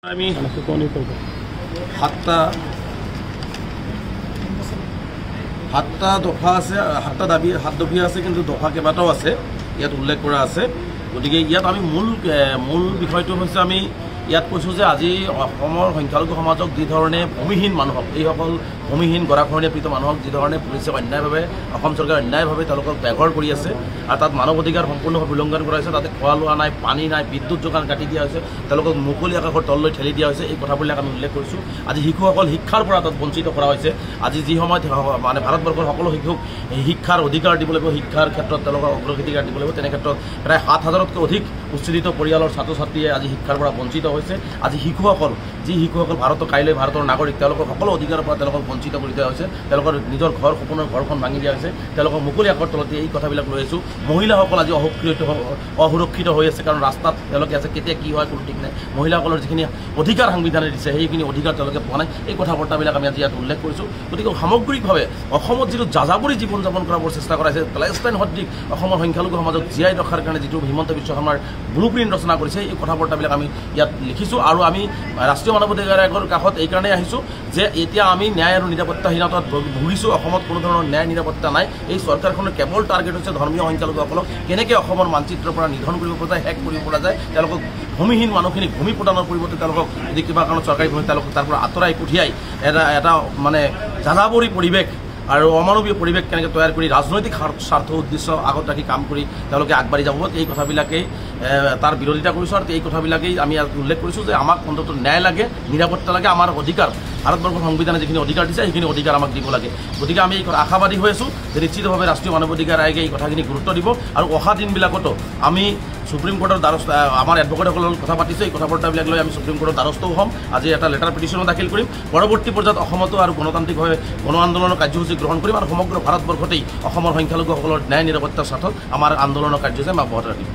আমি সাতটা দফা আছে, সাতটা দাবী, 7 দফা আছে, কিন্তু দফা কেইবাটাও আছে ইয়াত উল্লেখ কৰা আছে। গতিকে ইয়াত আমি মূল বিষয়টো হৈছে আমি ইয়াত কৈছোঁ যে আজি অসমৰ সংখ্যালঘু সমাজক যি ধৰণে ভূমিহীন মানুহক, এইসকল ভূমিহীন গৰাখহনীয়া পীড়িত মানুহক যি ধৰণে পুলিচে অন্যায়ভাৱে, অসম চৰকাৰে অন্যায়ভাৱে তেওঁলোকক বেঘৰ কৰি আছে আৰু তাত মানৱ অধিকাৰ সম্পূৰ্ণভাৱে উলংঘন কৰা হৈছে। তাতে খোৱা লোৱা নাই, পানী নাই, বিদ্যুৎ যোগান কাটি দিয়া হৈছে, তেওঁলোকক মুকলি আকাশৰ তললৈ ঠেলি দিয়া হৈছে। এই কথাবিলাক আমি উল্লেখ কৰিছোঁ। আজি শিশুসকল শিক্ষাৰ পৰা তাত বঞ্চিত কৰা হৈছে। আজি যি সময়ত মানে ভাৰতবৰ্ষৰ সকলো শিশুক শিক্ষাৰ অধিকাৰ দিব লাগিব, শিক্ষাৰ ক্ষেত্ৰত তেওঁলোকৰ অগ্ৰাধিকাৰ দিব লাগিব, তেনে ক্ষেত্ৰত প্ৰায় 7,000তকৈ অধিক উচ্চৰিত পৰিয়ালৰ ছাত্ৰ ছাত্ৰীয়ে আজি শিক্ষাৰ পৰা বঞ্চিত হৈছে। আজি শিশুসকল কাইলৈ ভাৰতৰ নাগৰিক, তেওঁলোকৰ সকলো অধিকাৰৰ পৰা তেওঁলোকক বঞ্চিত কৰি দিয়া হৈছে। তেওঁলোকৰ নিজৰ সপোনৰ ঘৰখন ভাঙি দিয়া হৈছে। তেওঁলোকক মুকলি আকাশৰ তলতে এই কথাবিলাক লৈ আহিছোঁ। মহিলাসকল আজি অসুৰক্ষিত হৈ আছে, কাৰণ ৰাস্তাত তেওঁলোকে আছে, কেতিয়া কি হয় কোনো ঠিক নাই। মহিলাসকলৰ যিখিনি অধিকাৰ সাংবিধানে দিছে সেইখিনি অধিকাৰ তেওঁলোকে পোৱা নাই। এই কথা বাৰ্তাবিলাক আমি আজি ইয়াত উল্লেখ কৰিছোঁ। গতিকে সামগ্ৰিকভাৱে অসমত যিটো যাযাবৰী জীৱন যাপন কৰাৰ চেষ্টা কৰাইছে, পেলেষ্টাইন সদৃশ অসমৰ সংখ্যালঘু সমাজক জীয়াই ৰখাৰ কাৰণে যিটো হিমন্ত বিশ্ব শৰ্মাৰ ব্লুপ্ৰিণ্ট ৰচনা কৰিছে, এই কথা বাৰ্তাবিলাক আমি ইয়াত লিখিছোঁ। আৰু আমি ৰাষ্ট্ৰীয় মানৱ অধিকাৰ আয়োগৰ কাষত এইকাৰণেই আহিছোঁ যে এতিয়া আমি ন্যায় আৰু নিৰাপত্তাহীনতাত ভুগিছোঁ। অসমত কোনো ধৰণৰ ন্যায় নিৰাপত্তা নাই। এই চৰকাৰখনৰ কেৱল টাৰ্গেট হৈছে ধৰ্মীয় সংখ্যালঘুসকলক কেনেকৈ অসমৰ মানচিত্ৰৰ পৰা নিধন কৰিব পৰা যায়, শেষ কৰিব পৰা যায়। তেওঁলোকক ভূমিহীন মানুহখিনিক ভূমি প্ৰদানৰ পৰিৱৰ্তে তেওঁলোকক যদি কিবা কাৰণত চৰকাৰী ভূমি তেওঁলোকক তাৰ পৰা আঁতৰাই পঠিয়াই এটা মানে যাযাবৰী পৰিৱেশ আৰু অমানৱীয় পৰিৱেশ কেনেকৈ তৈয়াৰ কৰি ৰাজনৈতিক স্বাৰ্থ উদ্দেশ্য আগত ৰাখি কাম কৰি তেওঁলোকে আগবাঢ়ি যাব, এই কথাবিলাকেই তাৰ বিৰোধিতা কৰিছোঁ। আৰু এই কথাবিলাকেই আমি উল্লেখ কৰিছোঁ যে আমাক অন্ততঃ ন্যায় লাগে, নিৰাপত্তা লাগে, আমাৰ অধিকাৰ, ভাৰতবৰ্ষৰ সংবিধানে যিখিনি অধিকাৰ দিছে সেইখিনি অধিকাৰ আমাক দিব লাগে। গতিকে আমি এই আশাবাদী হৈ আছোঁ যে নিশ্চিতভাৱে ৰাষ্ট্ৰীয় মানৱ অধিকাৰ আয়োগে এই কথাখিনি গুৰুত্ব দিব। আৰু অহা দিনবিলাকতো আমি সুপ্ৰিম কোৰ্টৰ দ্বাৰস্থ, আমাৰ এডভকেটসকলৰ লগত কথা পাতিছোঁ। এই কথা বাৰ্তাবিলাক লৈ আমি সুপ্ৰিম কোৰ্টৰ দ্বাৰস্থও হ'ম। আজি এটা লেটাৰ পিটিশ্যনো দাখিল কৰিম। পৰৱৰ্তী পৰ্যায়ত অসমতো আৰু গণতান্ত্ৰিকভাৱে গণ আন্দোলনৰ কাৰ্যসূচী গ্ৰহণ কৰিম আৰু সমগ্ৰ ভাৰতবৰ্ষতেই অসমৰ সংখ্যালঘুসকলৰ ন্যায় নিৰাপত্তাৰ স্বাৰ্থত আমাৰ আন্দোলনৰ কাৰ্যসূচী আমি অব্যাহত ৰাখিম।